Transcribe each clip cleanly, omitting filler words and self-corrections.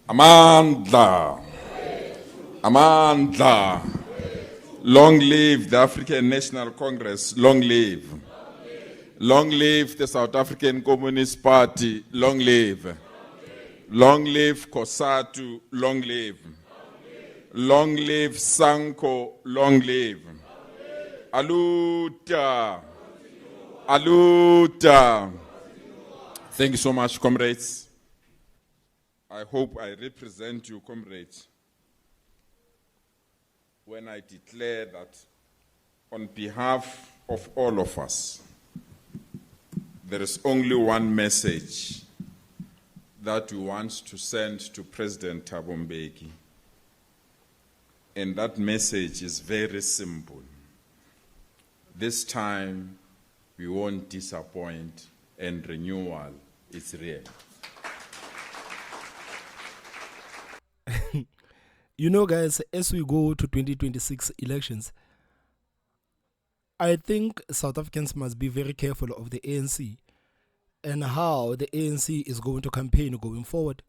Amandla. Amandla. Long live the African National Congress. Long live. Long live the South African Communist Party. Long live. Long live COSATU. Long live. Long live Sanko. Long live. Aluta. Aluta. Thank you so much, comrades. I hope I represent you, comrades, when I declare that on behalf of all of us, there is only one message that we want to send to President Thabo Mbeki. And that message is very simple. This time, we won't disappoint, and renewal is real. You know, guys, as we go to 2026 elections, I think South Africans must be very careful of the ANC and how the ANC is going to campaign going forward.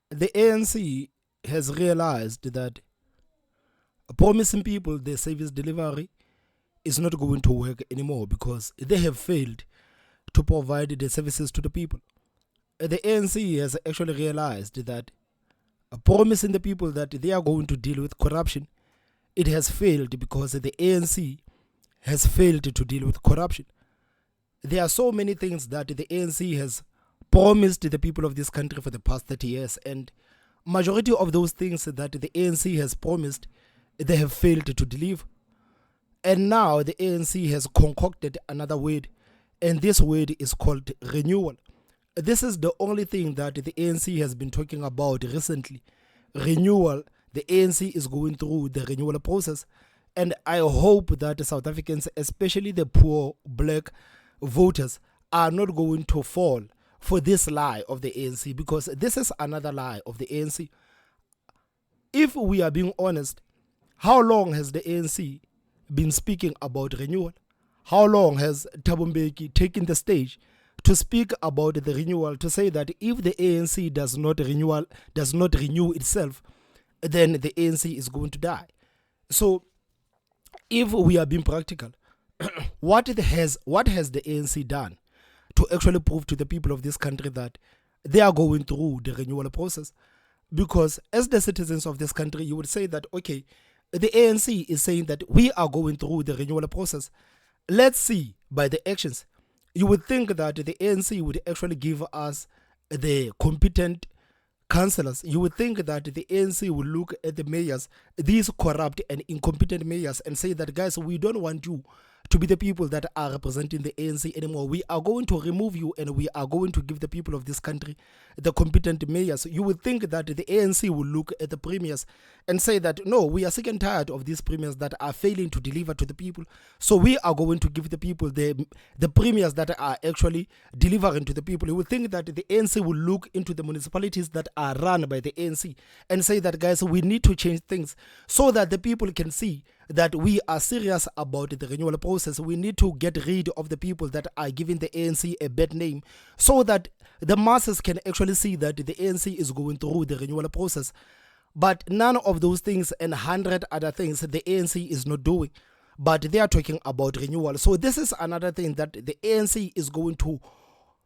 The ANC has realized that promising people the service delivery is not going to work anymore because they have failed to provide the services to the people. The ANC has actually realized that promising the people that they are going to deal with corruption, it has failed because the ANC has failed to deal with corruption. There are so many things that the ANC has promised the people of this country for the past 30 years, and majority of those things that the ANC has promised, they have failed to deliver. And now the ANC has concocted another word, and this word is called renewal. This is the only thing that the ANC has been talking about recently. Renewal. The ANC is going through the renewal process. And I hope that South Africans, especially the poor black voters, are not going to fall for this lie of the ANC, because this is another lie of the ANC. If we are being honest, how long has the ANC been speaking about renewal? How long has Thabo Mbeki taken the stage to speak about the renewal, to say that if the ANC does not renew itself, then the ANC is going to die? So if we are being practical, what has the ANC done to actually prove to the people of this country that they are going through the renewal process? Because as the citizens of this country, you would say that, okay, the ANC is saying that we are going through the renewal process. Let's see by the actions. You would think that the ANC would actually give us the competent councillors. You would think that the ANC would look at the mayors, these corrupt and incompetent mayors, and say that, guys, we don't want you to be the people that are representing the ANC anymore. We are going to remove you, and we are going to give the people of this country the competent mayors. You would think that the ANC will look at the premiers and say that, no, we are sick and tired of these premiers that are failing to deliver to the people. So we are going to give the people the premiers that are actually delivering to the people. You would think that the ANC will look into the municipalities that are run by the ANC and say that, guys, we need to change things so that the people can see that we are serious about the renewal process. We need to get rid of the people that are giving the ANC a bad name so that the masses can actually see that the ANC is going through the renewal process. But none of those things and 100 other things the ANC is not doing, but they are talking about renewal. So this is another thing that the ANC is going to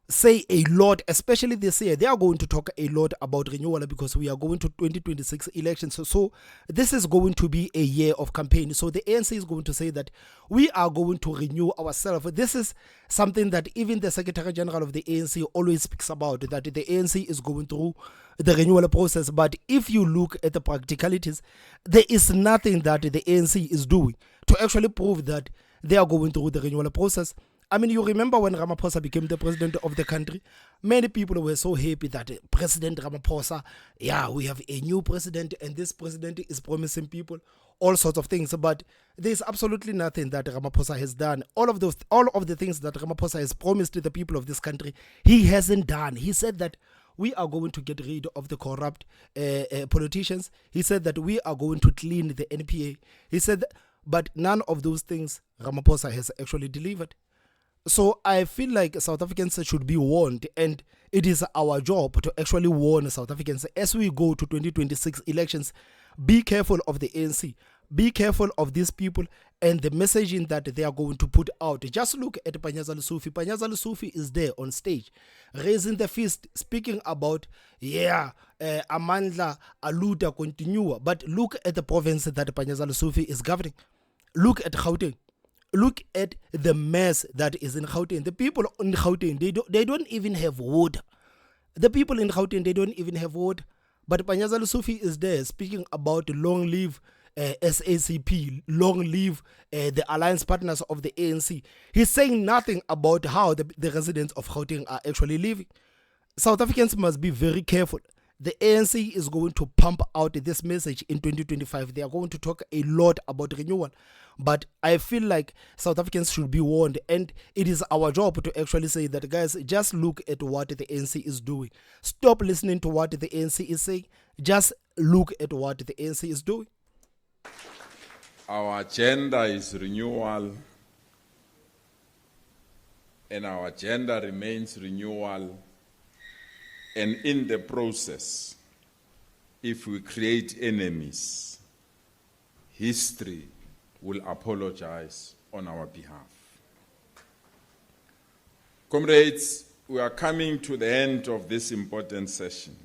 say a lot, especially this year. They are going to talk a lot about renewal because we are going to 2026 elections. So this is going to be a year of campaign. So the ANC is going to say that we are going to renew ourselves. This is something that even the Secretary General of the ANC always speaks about, that the ANC is going through the renewal process. But if you look at the practicalities, there is nothing that the ANC is doing to actually prove that they are going through the renewal process. I mean, you remember when Ramaphosa became the president of the country, many people were so happy that President Ramaphosa, yeah, we have a new president, and this president is promising people all sorts of things. But there's absolutely nothing that Ramaphosa has done. All of the things that Ramaphosa has promised to the people of this country, he hasn't done. He said that we are going to get rid of the corrupt politicians. He said that we are going to clean the NPA. He said that, but none of those things Ramaphosa has actually delivered. So I feel like South Africans should be warned, and it is our job to actually warn South Africans as we go to 2026 elections. Be careful of the ANC. Be careful of these people and the messaging that they are going to put out. Just look at Panyaza Lesufi. Panyaza Lesufi is there on stage, raising the fist, speaking about, Amandla, Aluta, continue. But look at the province that Panyaza Lesufi is governing. Look at Gauteng. Look at the mess that is in Gauteng. The people in Gauteng, they don't even have water. The people in Gauteng, they don't even have water. But Panyaza Lesufi is there speaking about long live SACP, long live the alliance partners of the ANC. He's saying nothing about how the residents of Gauteng are actually living. South Africans must be very careful. The ANC is going to pump out this message in 2025. They are going to talk a lot about renewal. But I feel like South Africans should be warned, and it is our job to actually say that, guys, just look at what the ANC is doing. Stop listening to what the ANC is saying. Just look at what the ANC is doing. Our agenda is renewal, and our agenda remains renewal. And in the process, if we create enemies, history will apologize on our behalf. Comrades, we are coming to the end of this important session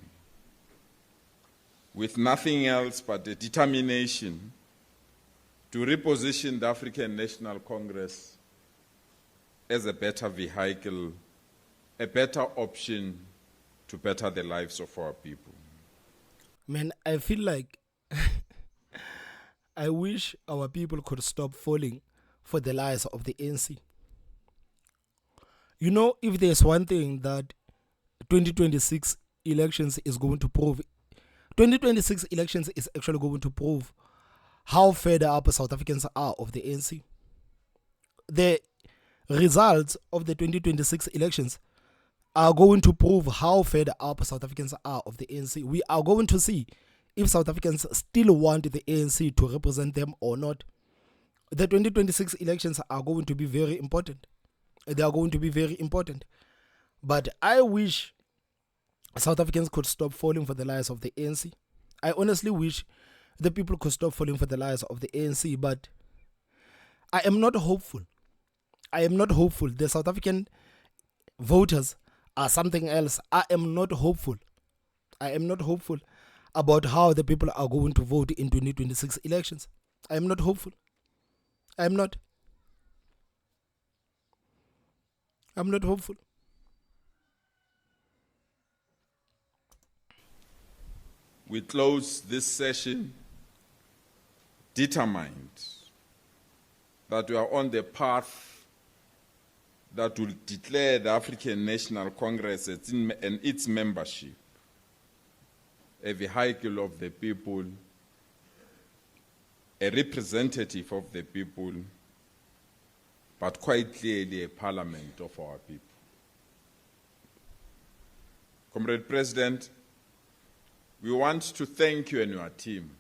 with nothing else but the determination to reposition the African National Congress as a better vehicle, a better option to better the lives of our people. Man, I feel like I wish our people could stop falling for the lies of the ANC. You know, if there's one thing that 2026 elections is going to prove, 2026 elections is actually going to prove how fed up South Africans are of the ANC. The results of the 2026 elections are going to prove how fed up South Africans are of the ANC. We are going to see if South Africans still want the ANC to represent them or not. The 2026 elections are going to be very important. They are going to be very important. But I wish South Africans could stop falling for the lies of the ANC. I honestly wish the people could stop falling for the lies of the ANC, but I am not hopeful. I am not hopeful. The South African voters are something else. I am not hopeful. I am not hopeful about how the people are going to vote in 2026 elections. I am not hopeful. I am not. I'm not hopeful. We close this session determined that we are on the path that will declare the African National Congress and its membership a vehicle of the people, a representative of the people, but quite clearly a parliament of our people. Comrade President, we want to thank you and your team,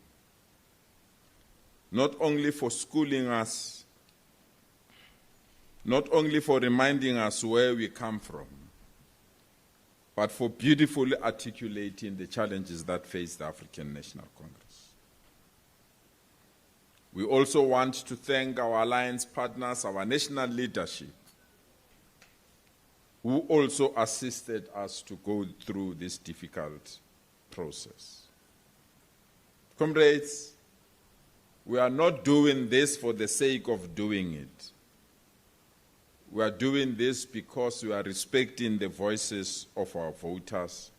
not only for schooling us, not only for reminding us where we come from, but for beautifully articulating the challenges that face the African National Congress. We also want to thank our alliance partners, our national leadership, who also assisted us to go through this difficult process. Comrades, we are not doing this for the sake of doing it. We are doing this because we are respecting the voices of our voters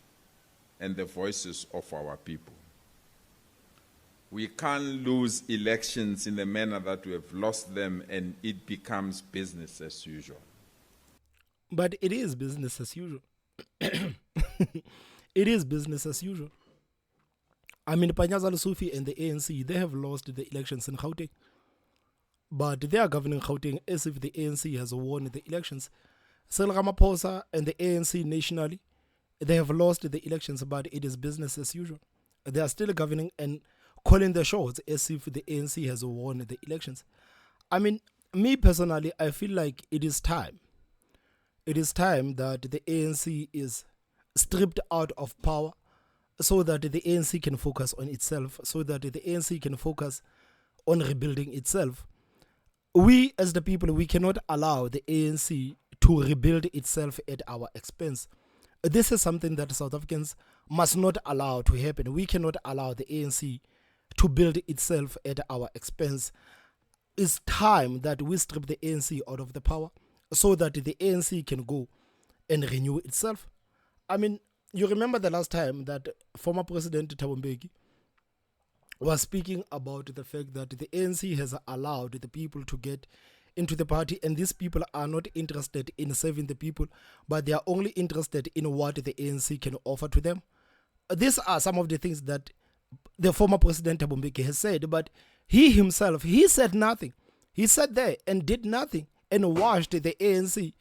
and the voices of our people. We can't lose elections in the manner that we have lost them and it becomes business as usual. But it is business as usual. It is business as usual. I mean, Panyaza Lesufi and the ANC, they have lost the elections in Gauteng. But they are governing Gauteng as if the ANC has won the elections. Cyril Ramaphosa and the ANC nationally, they have lost the elections, but it is business as usual. They are still governing and calling the shots as if the ANC has won the elections. I mean, me personally, I feel like it is time. it is time that the ANC is stripped out of power so that the ANC can focus on itself, so that the ANC can focus on rebuilding itself. We, as the people, we cannot allow the ANC to rebuild itself at our expense. This is something that South Africans must not allow to happen. We cannot allow the ANC to build itself at our expense. It's time that we strip the ANC out of the power so that the ANC can go and renew itself. I mean, you remember the last time that former President Mbeki was speaking about the fact that the ANC has allowed the people to get into the party, and these people are not interested in serving the people, but they are only interested in what the ANC can offer to them. These are some of the things that the former President Mbeki has said, but he himself, he said nothing. He sat there and did nothing and watched the ANC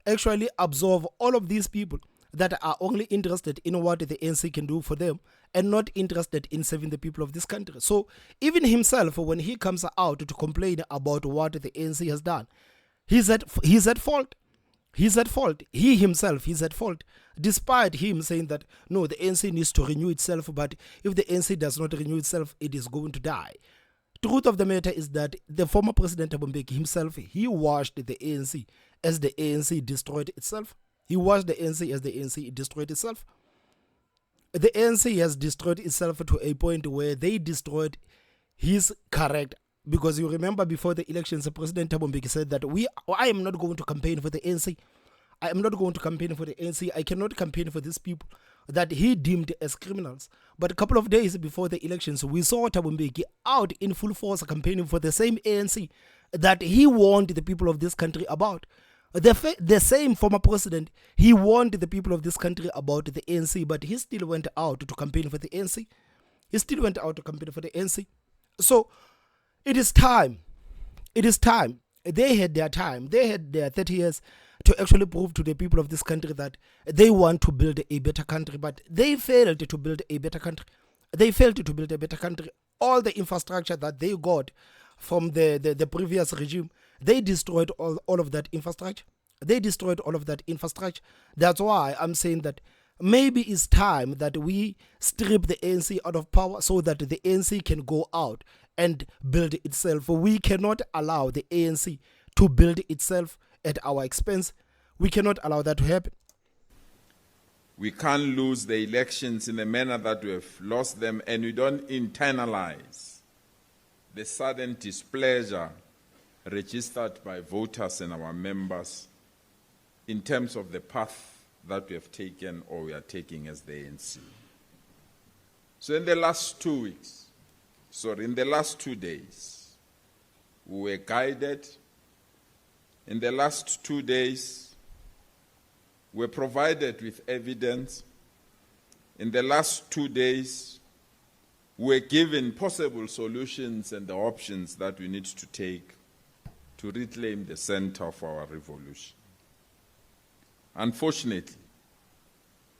actually absorb all of these people that are only interested in what the ANC can do for them and not interested in serving the people of this country. So even himself, when he comes out to complain about what the ANC has done, he's at fault. He's at fault. He himself is at fault. Despite him saying that, no, the ANC needs to renew itself, but if the ANC does not renew itself, it is going to die. Truth of the matter is that the former President Mbeki himself, he watched the ANC as the ANC destroyed itself. He watched the ANC as the ANC destroyed itself. The ANC has destroyed itself to a point where they destroyed his character. Because you remember before the elections, President Mbeki said that I am not going to campaign for the ANC. I am not going to campaign for the ANC. I cannot campaign for these people that he deemed as criminals. But a couple of days before the elections, we saw Mbeki out in full force campaigning for the same ANC that he warned the people of this country about. The same former president, he warned the people of this country about the ANC, but he still went out to campaign for the ANC. He still went out to campaign for the ANC. So it is time. It is time. They had their time. They had their 30 years to actually prove to the people of this country that they want to build a better country, but they failed to build a better country. They failed to build a better country. All the infrastructure that they got from the previous regime, they destroyed all of that infrastructure. They destroyed all of that infrastructure. That's why I'm saying that maybe it's time that we strip the ANC out of power so that the ANC can go out and build itself. We cannot allow the ANC to build itself at our expense. We cannot allow that to happen. We can't lose the elections in the manner that we have lost them, and we don't internalize the sudden displeasure registered by voters and our members in terms of the path that we have taken or we are taking as the ANC. So in the last 2 days, we were guided. In the last 2 days, we were provided with evidence. In the last 2 days, we were given possible solutions and the options that we need to take to reclaim the center of our revolution. Unfortunately,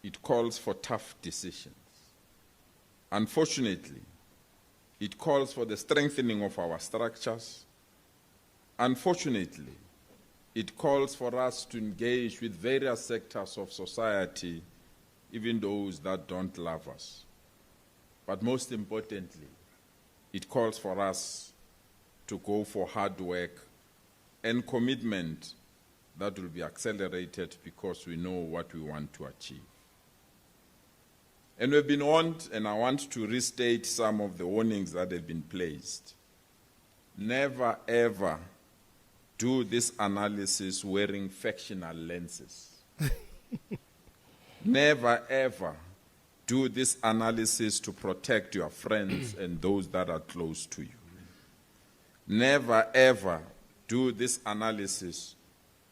it calls for tough decisions. Unfortunately, it calls for the strengthening of our structures. Unfortunately, it calls for us to engage with various sectors of society, even those that don't love us. But most importantly, it calls for us to go for hard work and commitment that will be accelerated because we know what we want to achieve. And we've been warned, and I want to restate some of the warnings that have been placed. Never, ever do this analysis wearing factional lenses. Never, ever do this analysis to protect your friends and those that are close to you. Never, ever do this analysis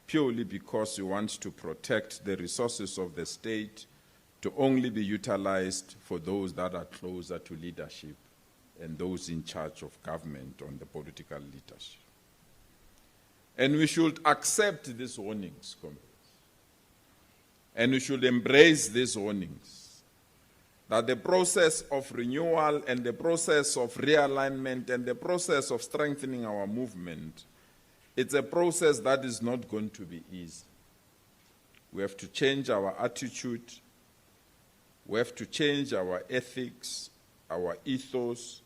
purely because you want to protect the resources of the state to only be utilized for those that are closer to leadership and those in charge of government on the political leadership. And we should accept these warnings, comrades. And we should embrace these warnings, that the process of renewal and the process of realignment and the process of strengthening our movement, it's a process that is not going to be easy. We have to change our attitude. We have to change our ethics, our ethos.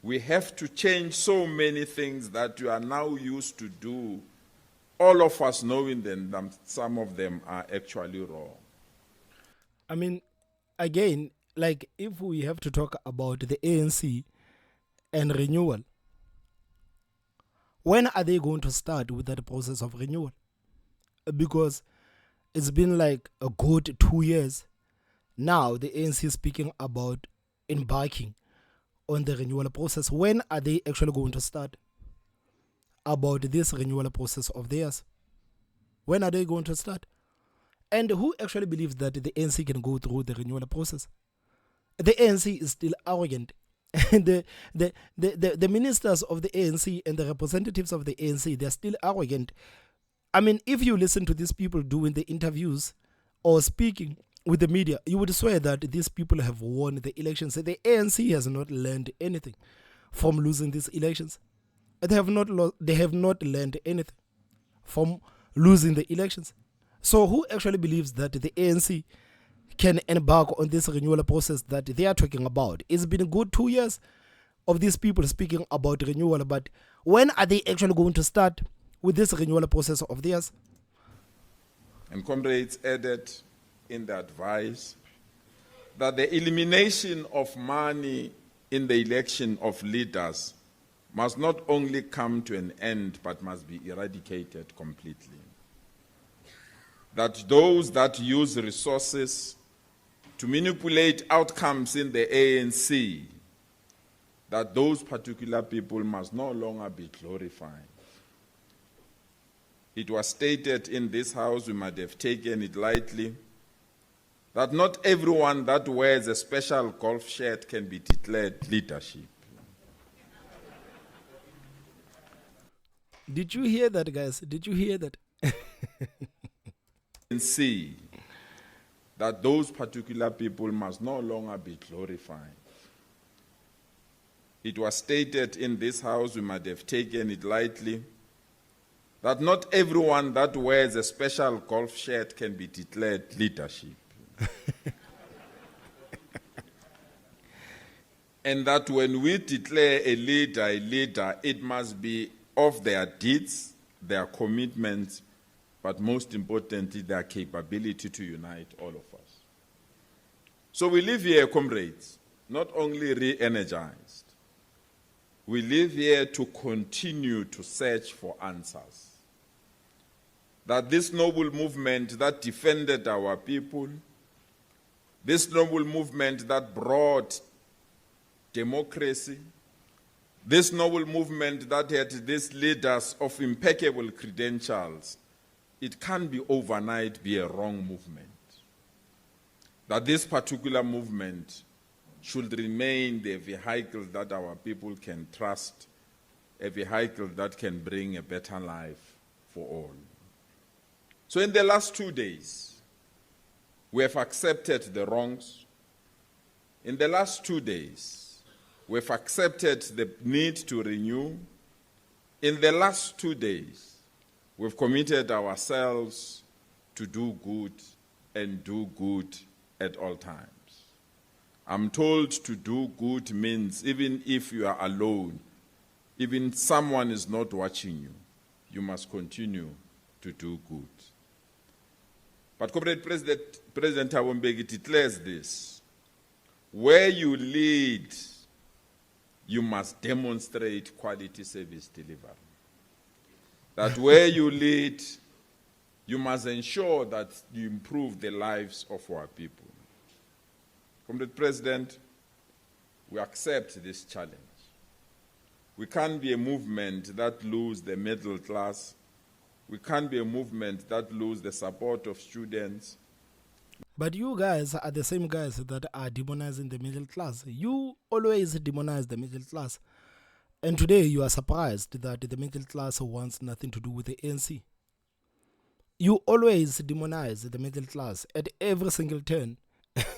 We have to change so many things that we are now used to do, all of us knowing that some of them are actually wrong. I mean, again, like if we have to talk about the ANC and renewal, when are they going to start with that process of renewal? Because it's been like a good 2 years now. The ANC is speaking about embarking on the renewal process. When are they actually going to start about this renewal process of theirs? When are they going to start? And who actually believes that the ANC can go through the renewal process? The ANC is still arrogant. And the ministers of the ANC and the representatives of the ANC, they're still arrogant. I mean, if you listen to these people doing the interviews or speaking with the media, you would swear that these people have won the elections. The ANC has not learned anything from losing these elections. They have not learned anything from losing the elections. So who actually believes that the ANC can embark on this renewal process that they are talking about? It's been a good 2 years of these people speaking about renewal, but when are they actually going to start with this renewal process of theirs? And comrades added in the advice that the elimination of money in the election of leaders must not only come to an end, but must be eradicated completely. That those that use resources to manipulate outcomes in the ANC, that those particular people must no longer be glorified. It was stated in this house, we might have taken it lightly, that not everyone that wears a special golf shirt can be declared leadership. Did you hear that, guys? Did you hear that? And see that those particular people must no longer be glorified. It was stated in this house, we might have taken it lightly, that not everyone that wears a special golf shirt can be declared leadership. And that when we declare a leader, it must be of their deeds, their commitments, but most importantly, their capability to unite all of us. So we live here, comrades, not only re-energized, we live here to continue to search for answers. That this noble movement that defended our people, this noble movement that brought democracy, this noble movement that had these leaders of impeccable credentials, it can't be overnight be a wrong movement. That this particular movement should remain the vehicle that our people can trust, a vehicle that can bring a better life for all. So in the last 2 days, we have accepted the wrongs. In the last 2 days, we have accepted the need to renew. In the last 2 days, we've committed ourselves to do good and do good at all times. I'm told to do good means even if you are alone, even someone is not watching you, you must continue to do good. But Comrade President Mbeki declares this: where you lead, you must demonstrate quality service delivery. That where you lead, you must ensure that you improve the lives of our people. Comrade President, we accept this challenge. We can't be a movement that loses the middle class. We can't be a movement that loses the support of students. But you guys are the same guys that are demonizing the middle class. You always demonize the middle class. And today you are surprised that the middle class wants nothing to do with the ANC. You always demonize the middle class. At every single turn,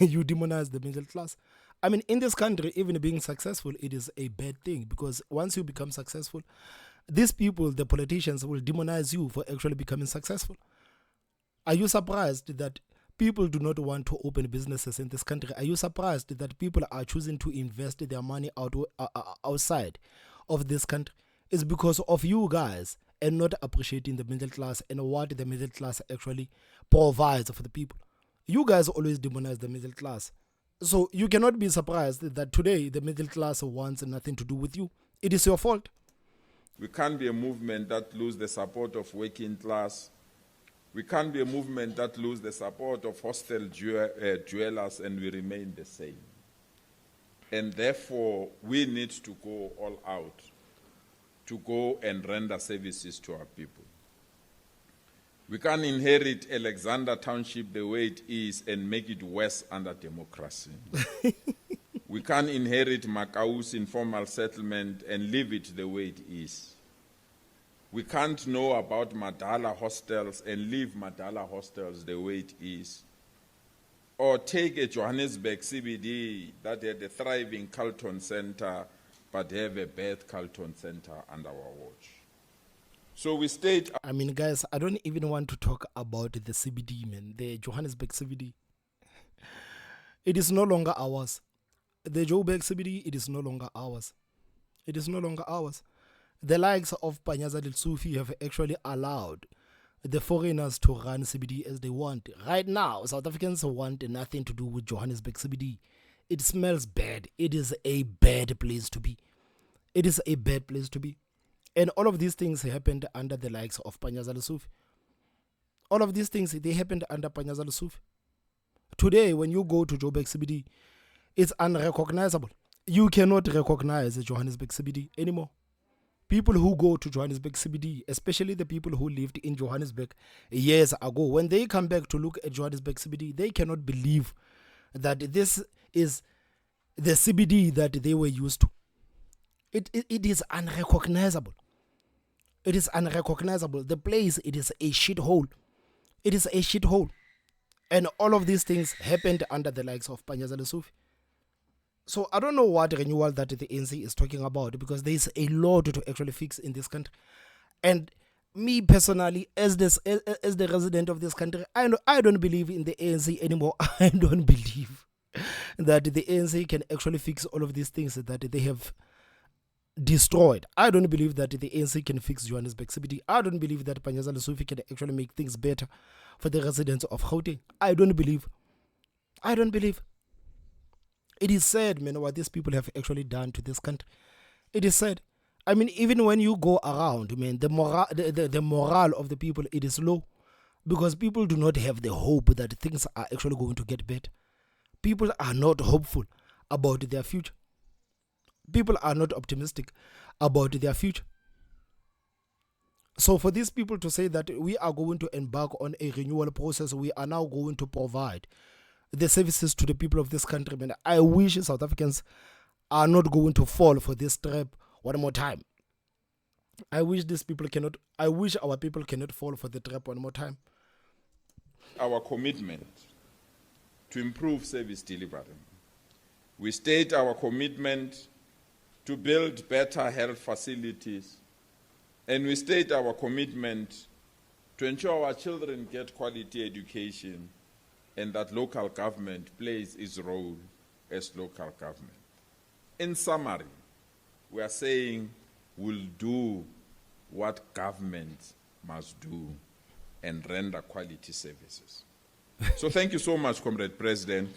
you demonize the middle class. I mean, in this country, even being successful, it is a bad thing, because once you become successful, these people, the politicians, will demonize you for actually becoming successful. Are you surprised that people do not want to open businesses in this country? Are you surprised that people are choosing to invest their money outside of this country? It's because of you guys and not appreciating the middle class and what the middle class actually provides for the people. You guys always demonize the middle class. So you cannot be surprised that today the middle class wants nothing to do with you. It is your fault. We can't be a movement that lose the support of working class. We can't be a movement that lose the support of hostile dwellers and we remain the same. And therefore, we need to go all out to go and render services to our people. We can't inherit Alexander Township the way it is and make it worse under democracy. We can't inherit Makau's informal settlement and leave it the way it is. We can't know about Madala hostels and leave Madala hostels the way it is. Or take a Johannesburg CBD that had a thriving Carlton Center but have a bad Carlton Center under our watch. So we state... I mean, guys, I don't even want to talk about the CBD, man. The Johannesburg CBD. It is no longer ours. The Joburg CBD, it is no longer ours. It is no longer ours. The likes of Panyaza Lesufi have actually allowed the foreigners to run CBD as they want. Right now, South Africans want nothing to do with Johannesburg CBD. It smells bad. It is a bad place to be. It is a bad place to be. And all of these things happened under the likes of Panyaza Lesufi. All of these things, they happened under Panyaza Lesufi. Today, when you go to Joburg CBD, it's unrecognizable. You cannot recognize the Johannesburg CBD anymore. People who go to Johannesburg CBD, especially the people who lived in Johannesburg years ago, when they come back to look at Johannesburg CBD, they cannot believe that this is the CBD that they were used to. It is unrecognizable. It is unrecognizable. The place, it is a shithole. It is a shithole. And all of these things happened under the likes of Panyaza Lesufi. So I don't know what renewal that the ANC is talking about, because there is a lot to actually fix in this country. And me personally, as the resident of this country, I don't believe in the ANC anymore. I don't believe that the ANC can actually fix all of these things that they have destroyed. I don't believe that the ANC can fix Johannesburg CBD. I don't believe that Panyaza Lesufi can actually make things better for the residents of Gauteng. I don't believe. It is sad, man, what these people have actually done to this country. It is sad. I mean, even when you go around, man, the morale of the people, it is low, because people do not have the hope that things are actually going to get better. People are not hopeful about their future. People are not optimistic about their future. So for these people to say that we are going to embark on a renewal process, we are now going to provide the services to the people of this country, man, I wish South Africans are not going to fall for this trap one more time. I wish our people cannot fall for the trap one more time. Our commitment to improve service delivery. We state our commitment to build better health facilities, and we state our commitment to ensure our children get quality education and that local government plays its role as local government. In summary, we are saying we'll do what government must do and render quality services. So thank you so much, Comrade President.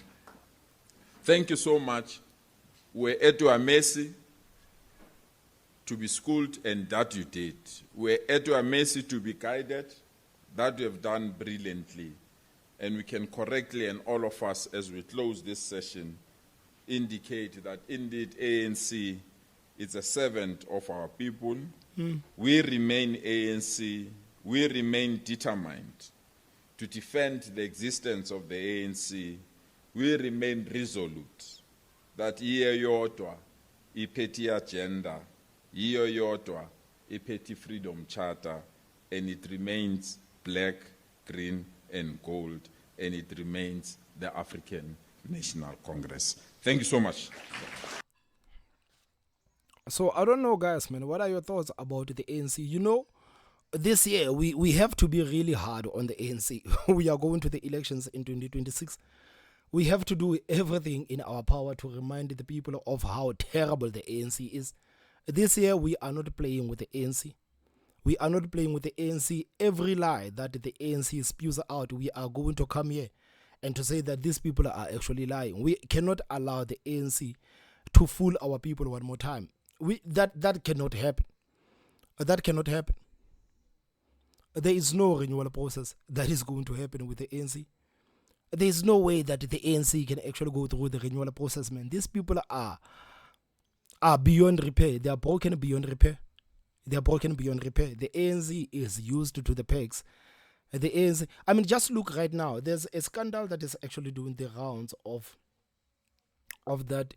Thank you so much. We're at your mercy to be schooled, and that you did. We're at your mercy to be guided. That you have done brilliantly. And we can correctly, and all of us, as we close this session, indicate that indeed ANC is a servant of our people. We remain ANC. We remain determined to defend the existence of the ANC. We remain resolute that iyo yodwa iphethe agenda, iyo yodwa iphethe freedom charter, and it remains black, green, and gold, and it remains the African National Congress. Thank you so much. So I don't know, guys, man, what are your thoughts about the ANC? You know, this year we have to be really hard on the ANC. We are going to the elections in 2026. We have to do everything in our power to remind the people of how terrible the ANC is. This year we are not playing with the ANC. We are not playing with the ANC. Every lie that the ANC spews out, we are going to come here and to say that these people are actually lying. We cannot allow the ANC to fool our people one more time. That cannot happen. That cannot happen. There is no renewal process that is going to happen with the ANC. There is no way that the ANC can actually go through the renewal process, man. These people are beyond repair. They are broken beyond repair. They are broken beyond repair. The ANC is used to the pegs. The ANC, I mean, just look right now. There's a scandal that is actually doing the rounds of that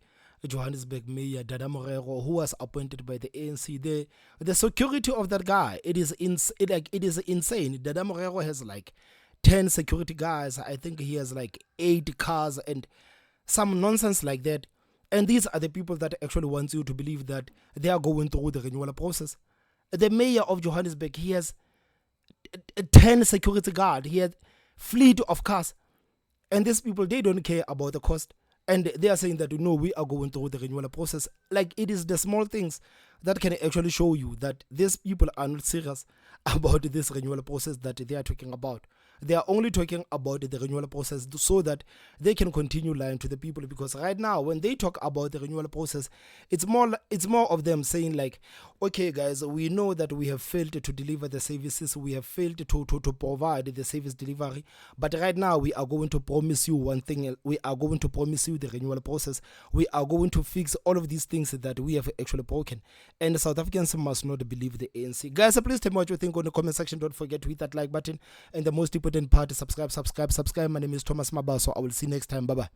Johannesburg mayor Dada Morero, who was appointed by the ANC. The security of that guy, it is insane. Dada Morero has like 10 security guys. I think he has like 8 cars and some nonsense like that. And these are the people that actually want you to believe that they are going through the renewal process. The mayor of Johannesburg, he has 10 security guard. He had fleet of cars. And these people, they don't care about the cost. And they are saying that, no, we are going through the renewal process. Like, it is the small things that can actually show you that these people are not serious about this renewal process that they are talking about. They are only talking about the renewal process so that they can continue lying to the people. Because right now, when they talk about the renewal process, it's more of them saying like, okay, guys, we know that we have failed to deliver the services. We have failed to provide the service delivery. But right now, we are going to promise you one thing. We are going to promise you the renewal process. We are going to fix all of these things that we have actually broken. And South Africans must not believe the ANC. Guys, please tell me what you think on the comment section. Don't forget to hit that like button. And the most important part is subscribe. My name is Thomas Mabaso. I will see you next time. Bye-bye.